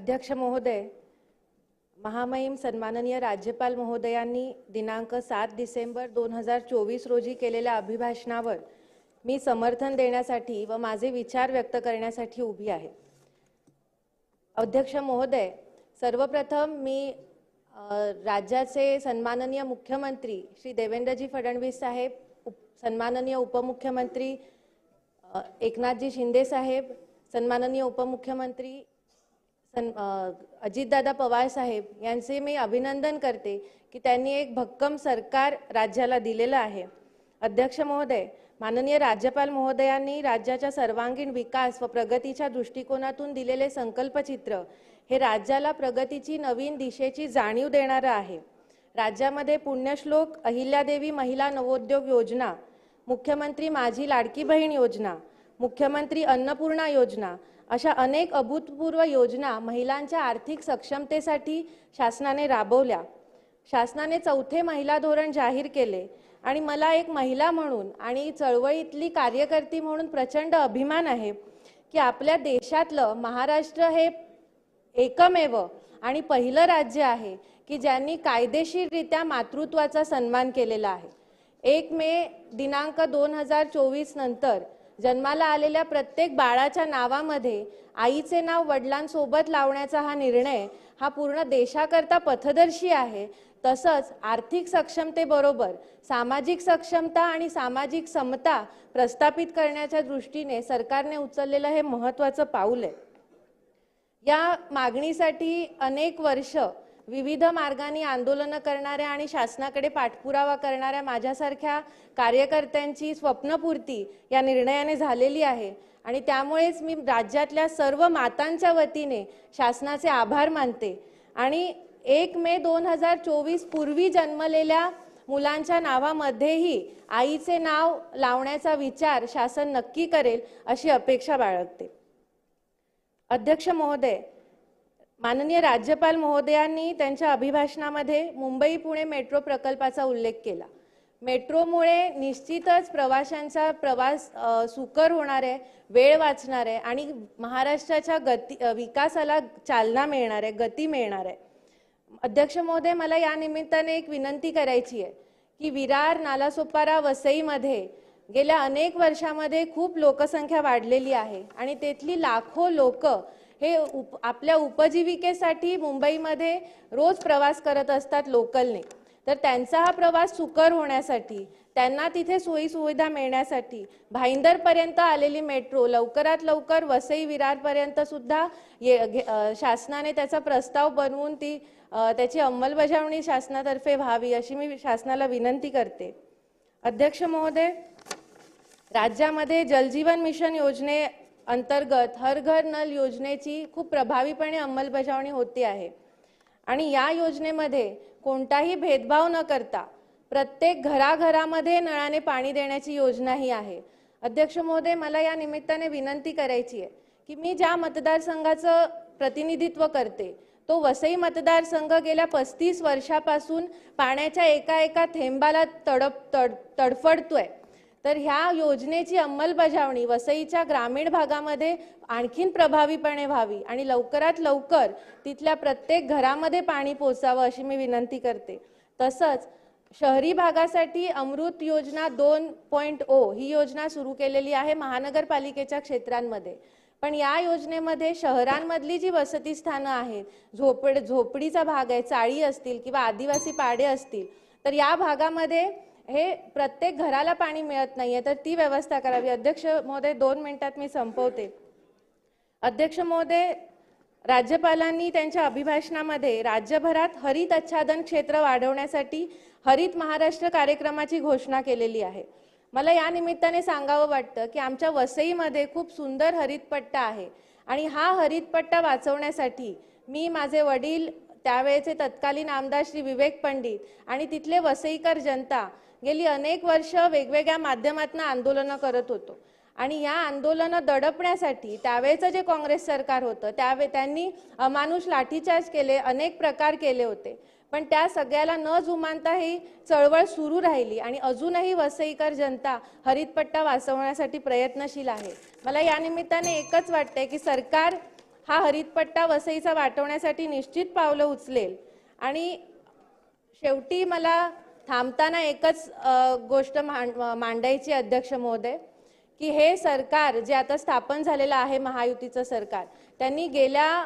अध्यक्ष महोदय, महामहिम सन्माननीय राज्यपाल महोदयांनी दिनांक 7 डिसेंबर 2024 रोजी केलेल्या अभिभाषणावर मी समर्थन देण्यासाठी व माझे विचार व्यक्त करण्यासाठी उभी आहे। अध्यक्ष महोदय, सर्वप्रथम मी राज्याचे सन्माननीय मुख्यमंत्री श्री देवेंद्रजी फडणवीस साहेब, सन्माननीय उपमुख्यमंत्री एकनाथजी शिंदे साहेब, सन्माननीय उपमुख्यमंत्री अजितदादा पवार साहेब यांचे मी अभिनंदन करते की त्यांनी एक भक्कम सरकार राज्याला दिलेलं आहे। अध्यक्ष महोदय, माननीय राज्यपाल महोदयांनी राज्याच्या सर्वांगीण विकास व प्रगतीच्या दृष्टिकोनातून दिलेले संकल्पचित्र हे राज्याला प्रगतीची नवीन दिशेची जाणीव देणारे आहे। राज्यामध्ये पुण्यश्लोक अहिल्यादेवी महिला नवोद्योग योजना, मुख्यमंत्री माझी लाडकी बहीण योजना, मुख्यमंत्री अन्नपूर्णा योजना अशा अनेक अभूतपूर्व योजना महिलांच्या आर्थिक सक्षमतेसाठी शासनाने राबवल्या। शासनाने चौथे महिला धोरण जाहीर केले आणि मला एक महिला म्हणून आणि चळवळीतली कार्यकर्ती म्हणून प्रचंड अभिमान आहे की आपल्या देशातलं महाराष्ट्र हे एकमेव आणि पहिलं राज्य आहे की ज्यांनी कायदेशीररित्या मातृत्वाचा सन्मान केलेला आहे। 1 मे दिनांक 2024 नंतर जन्माला आलेल्या प्रत्येक बाळाच्या नावामध्ये आईचे नाव वडिलांसोबत लावण्याचा हा निर्णय हा पूर्ण देशाकरता पथदर्शी आहे। तसंच आर्थिक सक्षमतेबरोबर सामाजिक सक्षमता आणि सामाजिक समता प्रस्थापित करण्याच्या दृष्टीने सरकारने उचललेलं हे महत्त्वाचं पाऊल आहे। या मागणीसाठी अनेक वर्ष विविध मार्गांनी आंदोलन करणाऱ्या आणि शासनाकडे पाठपुरावा करणाऱ्या माझ्यासारख्या कार्यकर्त्यांची स्वप्नपूर्ती या निर्णयाने झालेली आहे आणि त्यामुळेच मी राज्यातल्या सर्व मातांच्या वतीने शासनाचे आभार मानते आणि 1 मे 2024 पूर्वी जन्मलेल्या मुलांच्या नावामध्येही आईचे नाव लावण्याचा विचार शासन नक्की करेल अशी अपेक्षा बाळगते। अध्यक्ष महोदय, माननीय राज्यपाल महोदयांनी त्यांच्या अभिभाषणामध्ये मुंबई पुणे मेट्रो प्रकल्पाचा उल्लेख केला। मेट्रोमुळे निश्चितच प्रवाशांचा प्रवास सुकर होणार आहे, वेळ वाचणार आहे आणि महाराष्ट्राच्या विकासाला चालना मिळणार आहे, गती मिळणार आहे। अध्यक्ष महोदय, मला या निमित्ताने एक विनंती करायची आहे की विरार, नालासोपारा, वसईमध्ये गेल्या अनेक वर्षांमध्ये खूप लोकसंख्या वाढलेली आहे आणि तेथली लाखो लोक हे आपल्या उपजीविकेसाठी मुंबईमध्ये रोज प्रवास करत असतात लोकलने। तर त्यांचा हा प्रवास सुकर होण्यासाठी, त्यांना तिथे सोयी सुविधा मिळण्यासाठी भाईंदरपर्यंत आलेली मेट्रो लवकरात लवकर वसई विरारपर्यंत सुद्धा शासनाने त्याचा प्रस्ताव बनवून त्याची अंमलबजावणी शासनातर्फे व्हावी अशी मी शासनाला विनंती करते। अध्यक्ष महोदय, राज्यामध्ये जलजीवन मिशन योजने अंतर्गत हर घर नल योजनेची खूप प्रभावीपणे अंमलबजावणी होते आहे आणि या योजनेमध्ये कोणताही भेदभाव न करता प्रत्येक घराघरामध्ये नळाने पाणी देण्याची योजना ही आहे। अध्यक्ष महोदय, मला या निमित्ताने विनंती करायची आहे की मी ज्या मतदारसंघाचं प्रतिनिधित्व करते तो वसई मतदारसंघ गेल्या 35 वर्षापासून पाण्याच्या एका थेंबाला तडफडतोय। तर ह्या योजनेची अंमलबजावणी वसईच्या ग्रामीण भागामध्ये आणखीन प्रभावीपणे व्हावी आणि लवकरात लवकर तिथल्या प्रत्येक घरामध्ये पाणी पोहोचावं अशी मी विनंती करते। तसंच शहरी भागासाठी अमृत योजना 2.0 ही योजना सुरू केलेली आहे महानगरपालिकेच्या क्षेत्रांमध्ये। पण या योजनेमध्ये शहरांमधली जी वसती स्थानं आहेत, झोपडीचा भाग आहे, चाळी असतील किंवा आदिवासी पाडे असतील, तर या भागामध्ये हे प्रत्येक घराला पाणी मिळत नाहीये, तर ती व्यवस्था करावी। अध्यक्ष महोदय, 2 मिनिटात मी संपवते। अध्यक्ष महोदय, राज्यपालांनी त्यांच्या अभिभाषणामध्ये राज्यभरात हरित आच्छादन क्षेत्र वाढवण्यासाठी हरित महाराष्ट्र कार्यक्रमाची घोषणा केलेली आहे। मला या निमित्ताने सांगावं वाटतं की आमच्या वसईमध्ये खूप सुंदर हरितपट्टा आहे आणि हा हरितपट्टा वाचवण्यासाठी मी, माझे वडील, त्यावेळेचे तत्कालीन आमदार श्री विवेक पंडित आणि तिथले वसईकर जनता गेली अनेक वर्ष वेगवेगळ्या माध्यमातून आंदोलनं करत होतो आणि या आंदोलनं दडपण्यासाठी त्यावेळेचं जे काँग्रेस सरकार होतं त्यांनी अमानुष लाठीचार्ज केले, अनेक प्रकार केले होते। पण त्या सगळ्याला न जुमानता ही चळवळ सुरू राहिली आणि अजूनही वसईकर जनता हरितपट्टा वाचवण्यासाठी प्रयत्नशील आहे। मला या निमित्ताने एकच वाटते की सरकार हा हरितपट्टा वसईचा वाटवण्यासाठी निश्चित पावलं उचलेल। आणि शेवटी मला थांबताना एकच गोष्ट मांडायची अध्यक्ष महोदय, की हे सरकार जे आता स्थापन झालेलं आहे महायुतीचं सरकार, त्यांनी गेल्या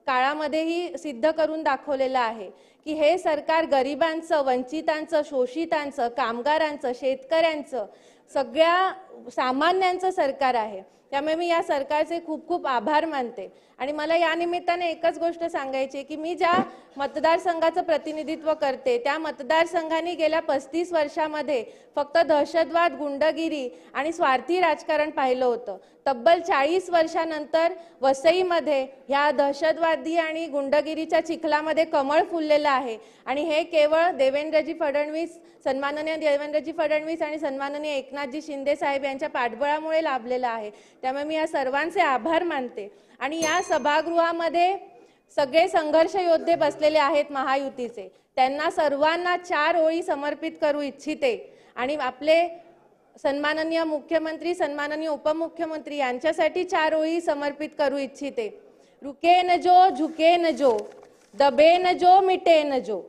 काळामध्येही सिद्ध करून दाखवलेलं आहे की हे सरकार गरिबांचं, वंचितांचं, शोषितांचं, कामगारांचं, शेतकऱ्यांचं, सगळ्या सामान्यांचं सरकार आहे। त्यामुळे मी या सरकारचे खूप खूप आभार मानते। आणि मला या निमित्ताने एकच गोष्ट सांगायची की मी ज्या मतदारसंघाचं प्रतिनिधित्व करते त्या मतदारसंघाने गेल्या 35 वर्षामध्ये फक्त दहशतवाद, गुंडगिरी आणि स्वार्थी राजकारण पाहिलं होतं। तब्बल 40 वर्षानंतर वसईमध्ये ह्या दहशतवादी आणि गुंडगिरीच्या चिखलामध्ये कमळ फुललेलं आहे आणि हे केवळ देवेंद्रजी फडणवीस, सन्माननीय देवेंद्रजी फडणवीस आणि सन्माननीय एकनाथजी शिंदे साहेब यांच्या पाठबळामुळे लाभलेलं आहे। त्यामुळे मी या सर्वांचे आभार मानते। आणि या सभागृहामध्ये सगळे संघर्ष योद्धे बसलेले आहेत महायुतीचे, त्यांना सर्वांना 4 ओळी समर्पित करू इच्छिते आणि आपले सन्माननीय मुख्यमंत्री, सन्माननीय उपमुख्यमंत्री यांच्यासाठी 4 ओळी समर्पित करू इच्छिते। रुके न जो, झुके न जो, दबे न जो, मिटे न जो,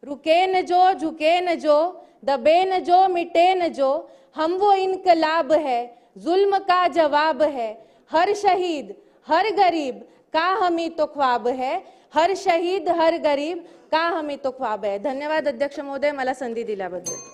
रुके न जो, झुके न जो, दबे न जो, मिटे न जो, हम वो इनकलाब है, जुल्म का जवाब है, हर शहीद हर गरीब का हमी तो ख्वाब है, हर शहीद हर गरीब का हमी तो ख्वाब है। धन्यवाद अध्यक्ष महोदय, मला संधी दिल्याबद्दल।